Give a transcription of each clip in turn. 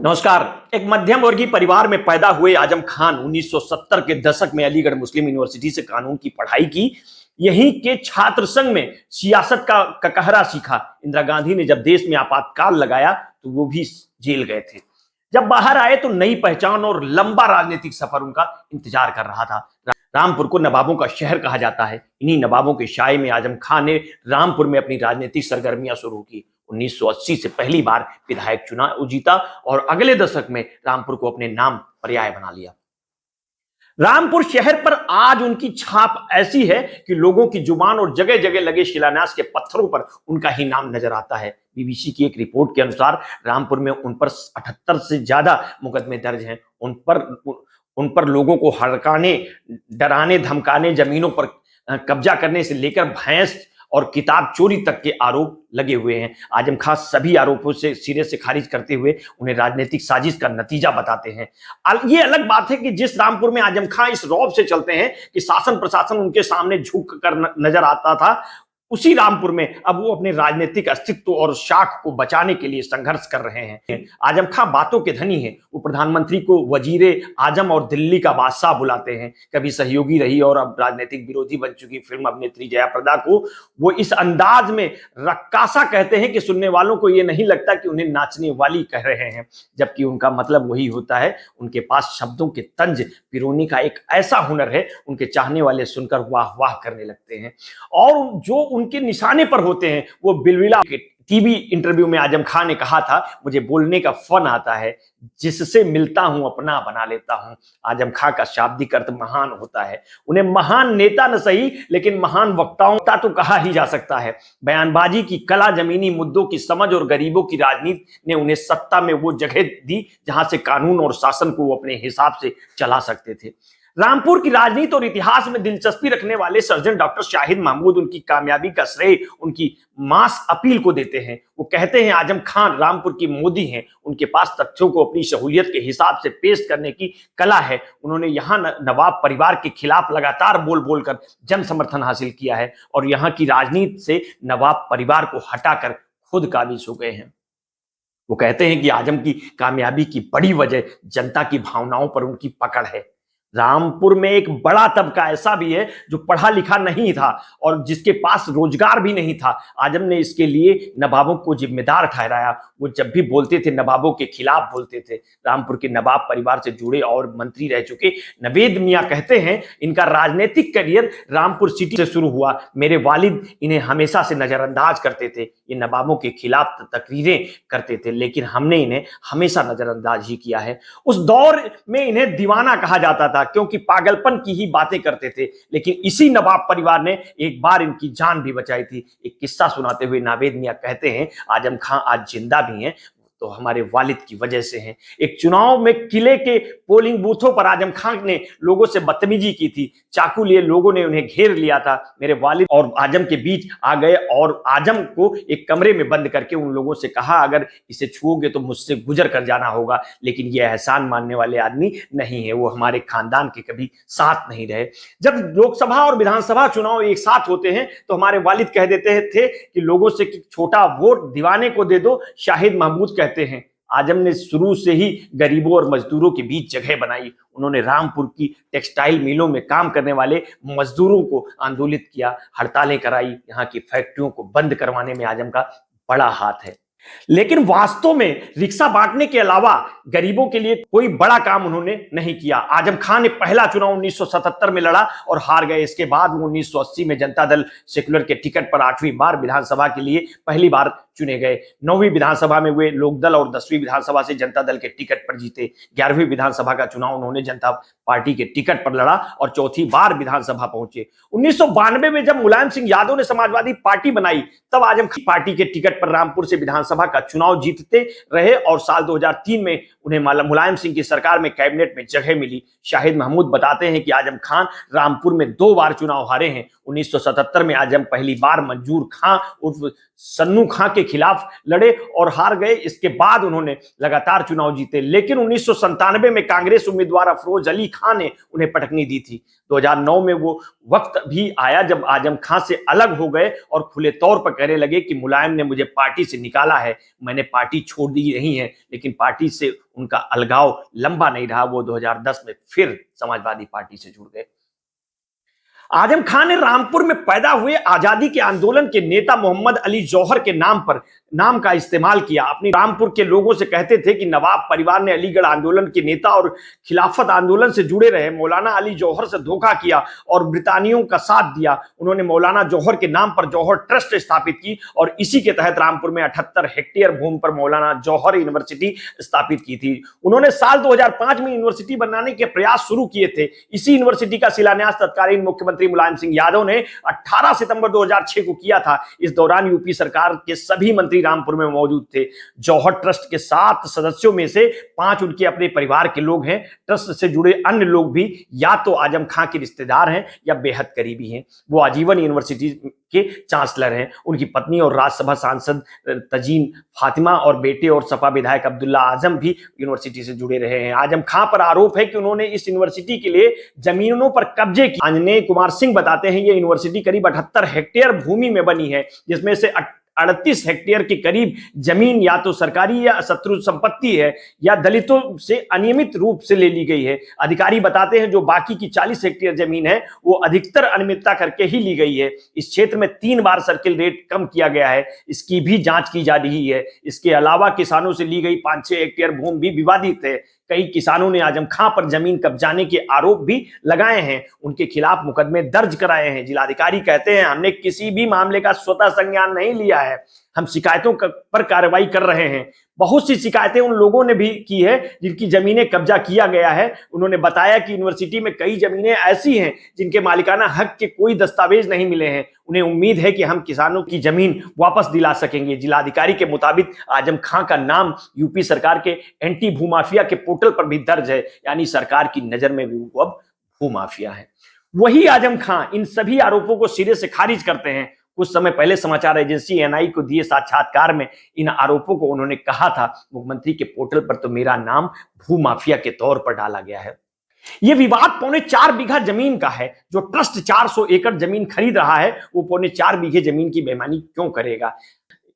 नमस्कार। एक मध्यम वर्गीय परिवार में पैदा हुए आजम खान 1970 के दशक में अलीगढ़ मुस्लिम यूनिवर्सिटी से कानून की पढ़ाई की। यहीं के छात्र संघ में सियासत का ककहरा सीखा। इंदिरा गांधी ने जब देश में आपातकाल लगाया तो वो भी जेल गए थे। जब बाहर आए तो नई पहचान और लंबा राजनीतिक सफर उनका इंतजार कर रहा था। रामपुर को नवाबों का शहर कहा जाता है। इन्हीं नवाबों के शाये में आजम खान ने रामपुर में अपनी राजनीतिक सरगर्मियां शुरू की। 1980 से पहली बार विधायक चुनाव जीता और अगले दशक में रामपुर को अपने नाम पर्याय बना लिया। रामपुर शहर पर आज उनकी छाप ऐसी है कि लोगों की जुबान और जगह जगह लगे शिलान्यास के पत्थरों पर उनका ही नाम नजर आता है। बीबीसी की एक रिपोर्ट के अनुसार रामपुर में उन पर 78 से ज्यादा मुकदमे दर्ज हैं। उन पर लोगों को हड़काने, डराने, धमकाने, जमीनों पर कब्जा करने से लेकर भैंस और किताब चोरी तक के आरोप लगे हुए हैं। आजम खान सभी आरोपों से सिरे से खारिज करते हुए उन्हें राजनीतिक साजिश का नतीजा बताते हैं। ये अलग बात है कि जिस रामपुर में आजम खान इस रौब से चलते हैं कि शासन प्रशासन उनके सामने झुक कर नजर आता था, उसी रामपुर में अब वो अपने राजनीतिक अस्तित्व और शाख को बचाने के लिए संघर्ष कर रहे हैं। आजम खान बातों के धनी हैं। वो प्रधानमंत्री को वजीरे आजम और दिल्ली का बादशाह बुलाते हैं। कभी सहयोगी रही और अब राजनीतिक विरोधी बन चुकी फिल्म अभिनेत्री जयाप्रदा को वो इस अंदाज में रक्कासा कहते हैं कि सुनने वालों को ये नहीं लगता कि उन्हें नाचने वाली कह रहे हैं, जबकि उनका मतलब वही होता है। उनके पास शब्दों के तंज पिरोने का एक ऐसा हुनर है, उनके चाहने वाले सुनकर वाह वाह करने लगते हैं। और जो उनके निशाने पर होते हैं वो बिलबिला के टीवी इंटरव्यू में आजम खान ने कहा था, मुझे बोलने का फन आता है, जिससे मिलता हूं अपना बना लेता हूं। आजम खान का शाब्दिक अर्थ महान होता है। उन्हें महान नेता न सही लेकिन महान वक्ताओं का तो कहा ही जा सकता है। बयानबाजी की कला, जमीनी मुद्दों की समझ और गरीबों की राजनीति ने उन्हें सत्ता में वो जगह दी जहां से कानून और शासन को वो अपने हिसाब से चला सकते थे। रामपुर की राजनीति और इतिहास में दिलचस्पी रखने वाले सर्जन डॉक्टर शाहिद महमूद उनकी कामयाबी का श्रेय उनकी मास अपील को देते हैं। वो कहते हैं आजम खान रामपुर की मोदी हैं। उनके पास तथ्यों को अपनी सहूलियत के हिसाब से पेश करने की कला है। उन्होंने यहाँ नवाब परिवार के खिलाफ लगातार बोल बोलकर जन समर्थन हासिल किया है और यहाँ की राजनीति से नवाब परिवार को हटाकर खुद काबिज हो गए हैं। वो कहते हैं कि आजम की कामयाबी की बड़ी वजह जनता की भावनाओं पर उनकी पकड़ है। रामपुर में एक बड़ा तबका ऐसा भी है जो पढ़ा लिखा नहीं था और जिसके पास रोजगार भी नहीं था। आजम ने इसके लिए नवाबों को जिम्मेदार ठहराया। वो जब भी बोलते थे नवाबों के खिलाफ बोलते थे। रामपुर के नवाब परिवार से जुड़े और मंत्री रह चुके नवेद मियां कहते हैं, इनका राजनीतिक करियर रामपुर सिटी से शुरू हुआ। मेरे वालिद इन्हें हमेशा से नजरअंदाज करते थे। ये नवाबों के खिलाफ तकरीरें करते थे लेकिन हमने इन्हें हमेशा नजरअंदाज ही किया है। उस दौर में इन्हें दीवाना कहा जाता था क्योंकि पागलपन की ही बातें करते थे, लेकिन इसी नवाब परिवार ने एक बार इनकी जान भी बचाई थी। एक किस्सा सुनाते हुए नावेद मियां कहते हैं, आजम खान आज जिंदा भी हैं तो हमारे वालिद की वजह से हैं। एक चुनाव में किले के पोलिंग बूथों पर आजम खान ने लोगों से बदतमीजी की थी। चाकू लिए लोगों ने उन्हें घेर लिया था। मेरे वालिद और आजम के बीच आ गए और आजम को एक कमरे में बंद करके उन लोगों से कहा, अगर इसे छुओगे तो मुझसे गुजर कर जाना होगा। लेकिन ये एहसान मानने वाले आदमी नहीं है। वो हमारे खानदान के कभी साथ नहीं रहे। जब लोकसभा और विधानसभा चुनाव एक साथ होते हैं तो हमारे वालिद कह देते थे कि लोगों से कि छोटा वोट दीवाने को दे दो। शाहिद महमूद कहते हैं, आजम ने शुरू से ही गरीबों और मजदूरों के बीच जगह बनाई। उन्होंने रामपुर की टेक्सटाइल मिलों में काम करने वाले मजदूरों को आंदोलित किया, हड़तालें कराई। यहाँ की फैक्ट्रियों को बंद करवाने में आजम का बड़ा हाथ है। लेकिन वास्तव में रिक्शा बांटने के अलावा गरीबों के लिए कोई बड़ा काम उन्होंने नहीं किया। आजम खान ने पहला चुनाव 1977 में लड़ा और हार गए। इसके बाद वो 1980 में जनता दल सेक्युलर के टिकट पर 8वीं बार विधानसभा के लिए पहली बार चुने गए। 9वीं विधानसभा में वे लोकदल और 10वीं विधानसभा से जनता दल के टिकट पर जीते। 11वीं विधानसभा का चुनाव उन्होंने जनता पार्टी के टिकट पर लड़ा और चौथी बार विधानसभा पहुंचे। 1992 में जब मुलायम सिंह यादव ने समाजवादी पार्टी बनाई तब आजम खान पार्टी के टिकट पर रामपुर से विधानसभा का चुनाव जीतते रहे और साल 2003 में उन्हें मुलायम सिंह की सरकार में कैबिनेट में जगह मिली। शाहिद महमूद बताते हैं कि आजम खान रामपुर में 2 बार चुनाव हारे हैं। 1977 में आजम पहली बार मंजूर खां उर्फ सन्नू खां के खिलाफ लड़े और हार गए। इसके बाद उन्होंने लगातार चुनाव जीते, लेकिन 1997 में कांग्रेस उम्मीदवार अफरोज अली खां ने उन्हें पटकनी दी थी। 2009 में वो वक्त भी आया जब आजम खां से अलग हो गए और खुले तौर पर कहने लगे कि मुलायम ने मुझे पार्टी से निकाला है, मैंने पार्टी छोड़ दी नहीं है। लेकिन पार्टी से उनका अलगाव लंबा नहीं रहा, वो 2010 में फिर समाजवादी पार्टी से जुड़ गए। आजम खां ने रामपुर में पैदा हुए आजादी के आंदोलन के नेता मोहम्मद अली जौहर के नाम का इस्तेमाल किया। अपनी रामपुर के लोगों से कहते थे कि नवाब परिवार ने अलीगढ़ आंदोलन के नेता और खिलाफत आंदोलन से जुड़े रहे मौलाना अली जौहर से धोखा किया और ब्रितानियों का साथ दिया। उन्होंने मौलाना जौहर के नाम पर जौहर ट्रस्ट स्थापित की और इसी के तहत रामपुर में 78 हेक्टेयर भूमि पर मौलाना जौहर यूनिवर्सिटी स्थापित की थी। उन्होंने साल 2005 में यूनिवर्सिटी बनाने के प्रयास शुरू किए थे। इसी यूनिवर्सिटी का शिलान्यास तत्कालीन मुख्यमंत्री मुलायम सिंह यादव ने 18 सितंबर 2006 को किया था। इस दौरान यूपी सरकार के सभी मंत्री रामपुर में मौजूद थे। जौहर ट्रस्ट के 7 सदस्यों में से 5 उनके अपने परिवार के लोग हैं। ट्रस्ट से जुड़े अन्य लोग भी या तो आजम खां के रिश्तेदार हैं या बेहद करीबी हैं। वो आजीवन यूनिवर्सिटी के चांसलर हैं। उनकी पत्नी और राज्यसभा सांसद तजीन फातिमा और बेटे और सपा विधायक अब्दुल्ला आजम भी यूनिवर्सिटी से जुड़े रहे हैं। आजम खां पर आरोप है कि उन्होंने इस यूनिवर्सिटी के लिए जमीनों पर कब्जे किए। आंजनेय कुमार सिंह बताते हैं ये यूनिवर्सिटी करीब 78 हेक्टेयर भूमि में बनी है, जिसमें से 38 हेक्टेयर के करीब जमीन या तो सरकारी या शत्रु संपत्ति है या दलितों से अनियमित रूप से ले ली गई है। अधिकारी बताते हैं जो बाकी की 40 हेक्टेयर जमीन है वो अधिकतर अनियमितता करके ही ली गई है। इस क्षेत्र में 3 बार सर्किल रेट कम किया गया है, इसकी भी जांच की जा रही है। इसके अलावा किसानों से ली गई 5-6 हेक्टेयर भूमि भी विवादित है। कई किसानों ने आजम खां पर जमीन कब्जाने के आरोप भी लगाए हैं, उनके खिलाफ मुकदमे दर्ज कराए हैं। जिलाधिकारी कहते हैं हमने किसी भी मामले का स्वतः संज्ञान नहीं लिया है, हम शिकायतों पर कार्रवाई कर रहे हैं। बहुत सी शिकायतें उन लोगों ने भी की है जिनकी जमीनें कब्जा किया गया है। उन्होंने बताया कि यूनिवर्सिटी में कई जमीनें ऐसी हैं जिनके मालिकाना हक के कोई दस्तावेज नहीं मिले हैं। उन्हें उम्मीद है कि हम किसानों की जमीन वापस दिला सकेंगे। जिलाधिकारी के मुताबिक आजम खां का नाम यूपी सरकार के एंटी भूमाफिया के पोर्टल पर भी दर्ज है, यानी सरकार की नजर में भी वो अब भूमाफिया है। वही आजम खां इन सभी आरोपों को सिरे से खारिज करते हैं। कुछ समय पहले समाचार एजेंसी एनआई को दिए साक्षात्कार में इन आरोपों को उन्होंने कहा था मुख्यमंत्री के पोर्टल पर तो मेरा नाम भूमाफिया के तौर पर डाला गया है। यह विवाद 4.25 बीघा जमीन का है। जो ट्रस्ट 400 एकड़ जमीन खरीद रहा है वो 4.25 बीघे जमीन की बेईमानी क्यों करेगा।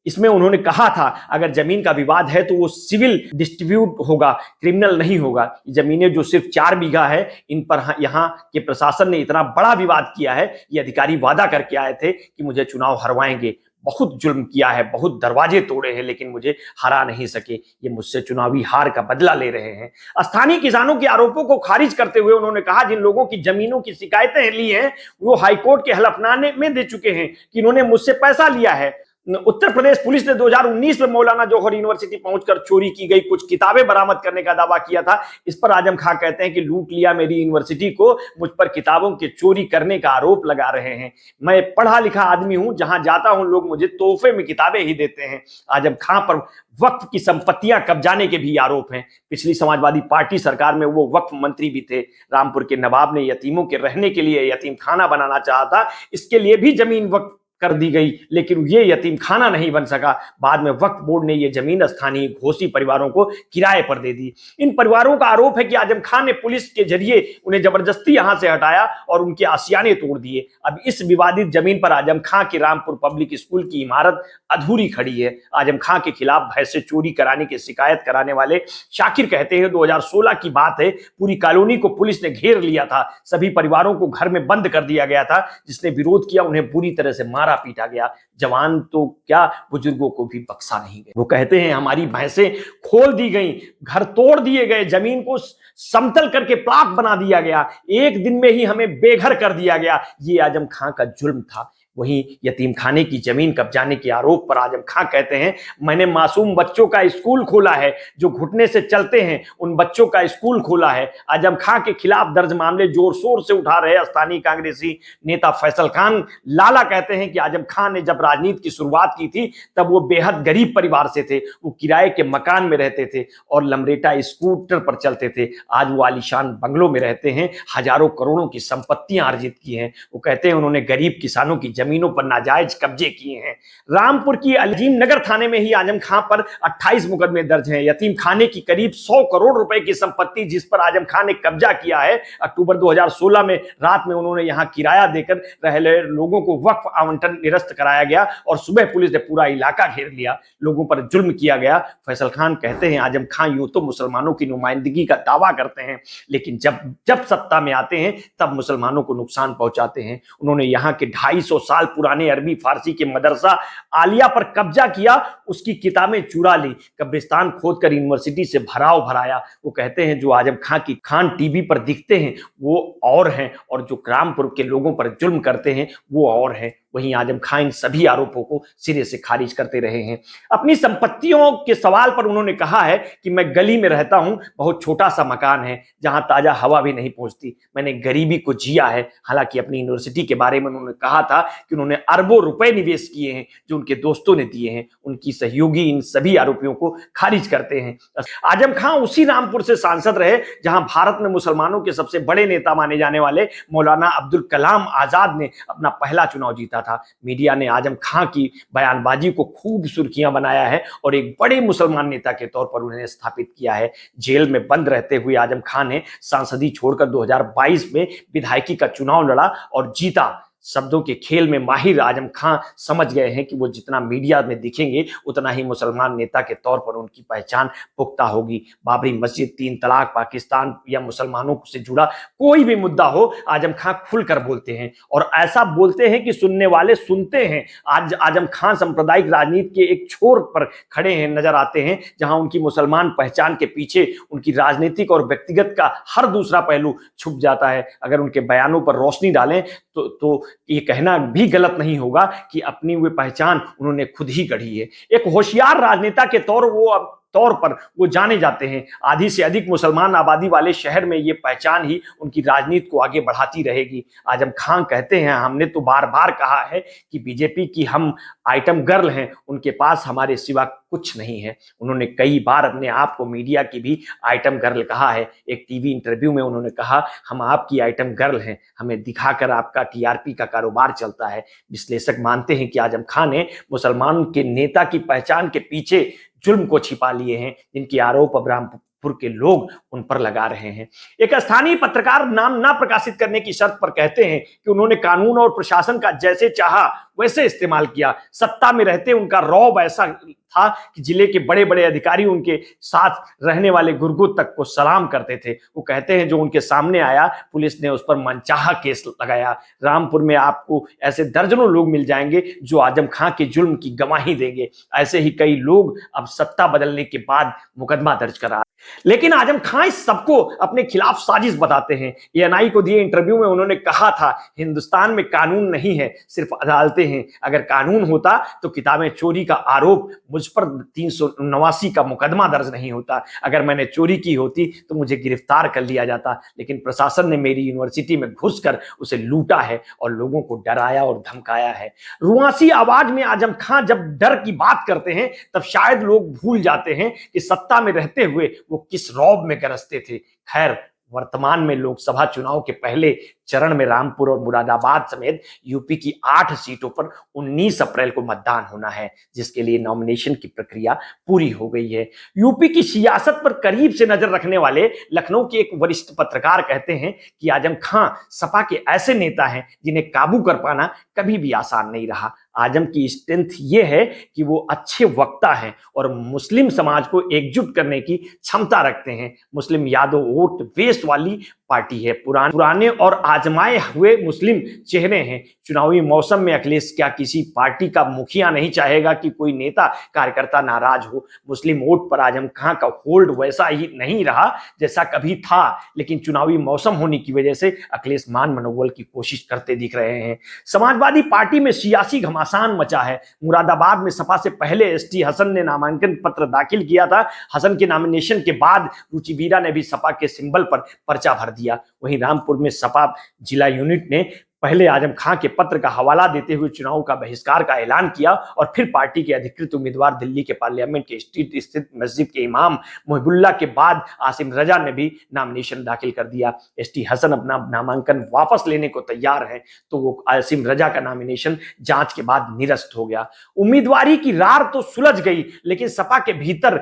इसमें उन्होंने कहा था अगर जमीन का विवाद है तो वो सिविल डिस्ट्रीब्यूट होगा, क्रिमिनल नहीं होगा। जमीनें जो सिर्फ 4 बीघा है इन पर यहाँ के प्रशासन ने इतना बड़ा विवाद किया है। ये अधिकारी वादा करके आए थे कि मुझे चुनाव हरवाएंगे, बहुत जुल्म किया है, बहुत दरवाजे तोड़े हैं लेकिन मुझे हरा नहीं सके। ये मुझसे चुनावी हार का बदला ले रहे हैं। स्थानीय किसानों के आरोपों को खारिज करते हुए उन्होंने कहा जिन लोगों की जमीनों की शिकायतें ली हैं वो हाईकोर्ट के हलफनामे में दे चुके हैं कि इन्होंने मुझसे पैसा लिया है। उत्तर प्रदेश पुलिस ने 2019 में मौलाना जौहर यूनिवर्सिटी पहुंचकर चोरी की गई कुछ किताबें बरामद करने का दावा किया था। इस पर आजम खां कहते हैं कि लूट लिया मेरी यूनिवर्सिटी को, मुझ पर किताबों के चोरी करने का आरोप लगा रहे हैं। मैं पढ़ा लिखा आदमी हूं, जहां जाता हूं लोग मुझे तोहफे में किताबें ही देते हैं। आजम खां पर वक्फ की संपत्तियां कब्जाने के भी आरोप हैं। पिछली समाजवादी पार्टी सरकार में वो वक्फ मंत्री भी थे। रामपुर के नवाब ने यतीमों के रहने के लिए यतीम खाना बनाना चाहा था, इसके लिए भी जमीन वक्फ कर दी गई लेकिन ये यतीम खाना नहीं बन सका। बाद में वक्फ बोर्ड ने ये जमीन स्थानीय घोसी परिवारों को किराए पर दे दी। इन परिवारों का आरोप है कि आजम खान ने पुलिस के जरिए उन्हें जबरदस्ती यहां से हटाया और उनके आशियाने तोड़ दिए। अब इस विवादित जमीन पर आजम खां की रामपुर पब्लिक स्कूल की इमारत अधूरी खड़ी है। आजम खां के खिलाफ भय से चोरी कराने की शिकायत कराने वाले शाकिर कहते हैं 2016 की बात है, पूरी कॉलोनी को पुलिस ने घेर लिया था। सभी परिवारों को घर में बंद कर दिया गया था। जिसने विरोध किया उन्हें बुरी तरह से मारा पीटा गया। जवान तो क्या बुजुर्गों को भी बख्शा नहीं गया। वो कहते हैं हमारी भैंसें खोल दी गई, घर तोड़ दिए गए, जमीन को समतल करके प्लाट बना दिया गया, एक दिन में ही हमें बेघर कर दिया गया। ये आजम खां का जुल्म था। वहीं यतीम खाने की जमीन कब्जाने के आरोप पर आजम खां कहते हैं मैंने मासूम बच्चों का स्कूल खोला है, जो घुटने से चलते हैं उन बच्चों का स्कूल खोला है। आजम खां के खिलाफ दर्ज मामले जोर शोर से उठा रहे स्थानीय कांग्रेसी नेता फैसल खान लाला कहते हैं कि आजम खां ने जब राजनीति की शुरुआत की थी तब वो बेहद गरीब परिवार से थे। वो किराए के मकान में रहते थे और लमरेटा स्कूटर पर चलते थे। आज वो आलीशान बंगलों में रहते हैं, हजारों करोड़ों की संपत्तियां अर्जित की हैं। वो कहते हैं उन्होंने गरीब किसानों की जमीनों पर नाजायज कब्जे किए हैं। रामपुर की अजीम नगर थाने में ही आजम खां पर 28 मुकदमे दर्ज हैं। यतीम खाने की करीब 100 करोड़ रुपए की संपत्ति जिस पर आजम खां ने कब्जा किया है, अक्टूबर 2016 में रात में उन्होंने यहां किराया देकर रहे लोगों को वक्फ आवंटन निरस्त कराया गया और सुबह पुलिस ने पूरा इलाका घेर लिया, लोगों पर जुल्म किया गया। फैसल खान कहते हैं आजम खां यूं तो मुसलमानों की नुमाइंदगी का दावा करते हैं, लेकिन जब जब सत्ता में आते हैं तब मुसलमानों को नुकसान पहुंचाते हैं। उन्होंने यहाँ के 250 साल पुराने अरबी फारसी के मदरसा आलिया पर कब्जा किया, उसकी किताबें चुरा ली, कब्रिस्तान खोदकर यूनिवर्सिटी से भराव भराया। वो कहते हैं जो आजम खां की खान टीवी पर दिखते हैं वो और हैं, और जो रामपुर के लोगों पर जुल्म करते हैं वो और हैं। वहीं आजम खां इन सभी आरोपों को सिरे से खारिज करते रहे हैं। अपनी संपत्तियों के सवाल पर उन्होंने कहा है कि मैं गली में रहता हूं, बहुत छोटा सा मकान है जहां ताजा हवा भी नहीं पहुंचती, मैंने गरीबी को जिया है। हालांकि अपनी यूनिवर्सिटी के बारे में उन्होंने कहा था कि उन्होंने अरबों रुपए निवेश किए हैं जो उनके दोस्तों ने दिए हैं। उनकी सहयोगी इन सभी आरोपियों को खारिज करते हैं। आजम खां उसी रामपुर से सांसद रहे जहां भारत में मुसलमानों के सबसे बड़े नेता माने जाने वाले मौलाना अब्दुल कलाम आजाद ने अपना पहला चुनाव जीता था। मीडिया ने आजम खां की बयानबाजी को खूब सुर्खियां बनाया है और एक बड़े मुसलमान नेता के तौर पर उन्हें स्थापित किया है। जेल में बंद रहते हुए आजम खां ने सांसदी छोड़कर 2022 में विधायकी का चुनाव लड़ा और जीता। शब्दों के खेल में माहिर आजम खां समझ गए हैं कि वो जितना मीडिया में दिखेंगे उतना ही मुसलमान नेता के तौर पर उनकी पहचान पुख्ता होगी। बाबरी मस्जिद, 3 तलाक, पाकिस्तान या मुसलमानों से जुड़ा कोई भी मुद्दा हो, आजम खां खुलकर बोलते हैं और ऐसा बोलते हैं कि सुनने वाले सुनते हैं। आज आजम खां सांप्रदायिक राजनीति के एक छोर पर खड़े हैं नजर आते हैं, जहां उनकी मुसलमान पहचान के पीछे उनकी राजनीतिक और व्यक्तिगत का हर दूसरा पहलू छुप जाता है। अगर उनके बयानों पर रोशनी डालें तो ये कहना भी गलत नहीं होगा कि अपनी हुई पहचान उन्होंने खुद ही गढ़ी है। एक होशियार राजनेता के तौर पर वो जाने जाते हैं। आधी से अधिक मुसलमान आबादी वाले शहर में ये पहचान ही उनकी राजनीति को आगे बढ़ाती रहेगी। आजम खां कहते हैं हमने तो बार बार कहा है कि बीजेपी की हम आइटम गर्ल हैं, उनके पास हमारे सिवा कुछ नहीं है। उन्होंने कई बार अपने आप को मीडिया की भी आइटम गर्ल कहा है। एक टीवी इंटरव्यू में उन्होंने कहा हम आपकी आइटम गर्ल हैं, हमें दिखाकर आपका टीआरपी का कारोबार चलता है। विश्लेषक मानते हैं कि आजम खां ने मुसलमान के नेता की पहचान के पीछे जुल्म को छिपा लिए हैं, जिनके आरोप अब रामपुर के लोग उन पर लगा रहे हैं। एक स्थानीय पत्रकार नाम ना प्रकाशित करने की शर्त पर कहते हैं कि उन्होंने कानून और प्रशासन का जैसे चाहा वैसे इस्तेमाल किया। सत्ता में रहते उनका रौब ऐसा था कि जिले के बड़े बड़े अधिकारी उनके साथ रहने वाले गुरगुत तक को सलाम करते थे। वो कहते हैं जो उनके सामने आया पुलिस ने उस पर मनचाहा केस लगाया। रामपुर में आपको ऐसे दर्जनों लोग मिल जाएंगे जो आजम खां के जुल्म की गवाही देंगे। ऐसे ही कई लोग अब सत्ता बदलने के बाद मुकदमा दर्ज करा। लेकिन आजम खां इस सबको अपने खिलाफ साजिश बताते हैं। एएनआई को दिए इंटरव्यू में उन्होंने कहा था हिंदुस्तान में कानून नहीं है, सिर्फ अदालतें हैं। अगर कानून होता तो किताबें चोरी का आरोप मुझ पर 389 का मुकदमा दर्ज नहीं होता। अगर मैंने चोरी की होती तो मुझे गिरफ्तार कर लिया जाता, लेकिन प्रशासन ने मेरी यूनिवर्सिटी में घुसकर उसे लूटा है और लोगों को डराया और धमकाया है। रुआसी आवाज में आजम खां जब डर की बात करते हैं तब शायद लोग भूल जाते हैं कि सत्ता में रहते हुए वो किस रौब में गरजते थे। खैर, वर्तमान में लोकसभा चुनाव के पहले चरण में रामपुर और मुरादाबाद समेत यूपी की 8 सीटों पर 19 अप्रैल को मतदान होना है, जिसके लिए नॉमिनेशन की प्रक्रिया पूरी हो गई है। यूपी की सियासत पर करीब से नजर रखने वाले लखनऊ के एक वरिष्ठ पत्रकार कहते हैं कि आजम खां सपा के ऐसे नेता हैं जिन्हें काबू कर पाना कभी भी आसान नहीं रहा। आजम की स्ट्रेंथ ये है कि वो अच्छे वक्ता हैं और मुस्लिम समाज को एकजुट करने की क्षमता रखते हैं। मुस्लिम यादव वोट वेस्ट वाली पार्टी है, पुराने और आजमाए हुए मुस्लिम चेहरे हैं। चुनावी मौसम में अखिलेश क्या किसी पार्टी का मुखिया नहीं चाहेगा कि कोई नेता कार्यकर्ता नाराज हो। मुस्लिम वोट पर आजम खां का होल्ड वैसा ही नहीं रहा जैसा कभी था, लेकिन चुनावी मौसम होने की वजह से अखिलेश मान मनोबल की कोशिश करते दिख रहे हैं। समाजवादी पार्टी में सियासी घमासान मचा है। मुरादाबाद में सपा से पहले एसटी हसन ने नामांकन पत्र दाखिल किया था। हसन के नॉमिनेशन के बाद रुचि वीरा ने भी सपा के सिंबल पर पर्चा भर दिया। वहीं रामपुर में सपा जिला यूनिट ने पहले आजम खां के पत्र का हवाला देते हुए चुनाव का बहिष्कार का ऐलान किया और फिर पार्टी के अधिकृत उम्मीदवार दिल्ली के पार्लियामेंट के स्ट्रीट स्थित मस्जिद के इमाम मुहिबुल्लाह के बाद आसिम रजा ने भी नामिनेशन दाखिल कर दिया। एसटी हसन अपना नामांकन वापस लेने को तैयार हैं, तो वो आसिम रजा का नामिनेशन जांच के बाद निरस्त हो गया। उम्मीदवारी की रार तो सुलझ गई, लेकिन सपा के भीतर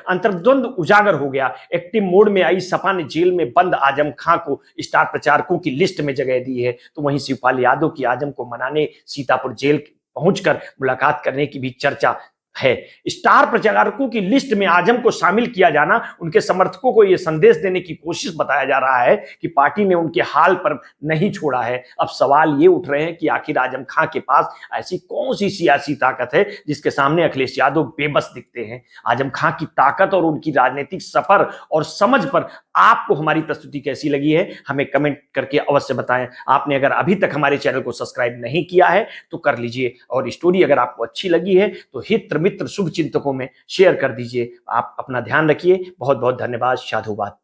अंतर्द्वंद उजागर हो गया। एक्टिव मोड में आई सपा ने जेल में बंद आजम खां को स्टार प्रचारकों की लिस्ट में जगह दी है, तो वहीं शिवपाल यादव की आजम को मनाने सीतापुर जेल पहुंचकर मुलाकात करने की भी चर्चा है। स्टार प्रचारकों की लिस्ट में आजम को शामिल किया जाना उनके समर्थकों को यह संदेश देने की कोशिश बताया जा रहा है कि पार्टी ने उनके हाल पर नहीं छोड़ा है। अब सवाल ये उठ रहे हैं कि आखिर आजम खां के पास ऐसी कौन सी सियासी ताकत है जिसके सामने अखिलेश यादव बेबस दिखते हैं। आजम खां की ताकत और उनकी राजनीतिक सफर और समझ पर आपको हमारी प्रस्तुति कैसी लगी है, हमें कमेंट करके अवश्य बताएं। आपने अगर अभी तक हमारे चैनल को सब्सक्राइब नहीं किया है तो कर लीजिए, और स्टोरी अगर आपको अच्छी लगी है तो हित मित्र शुभ चिंतकों में शेयर कर दीजिए। आप अपना ध्यान रखिए। बहुत बहुत धन्यवाद। साधुवाद।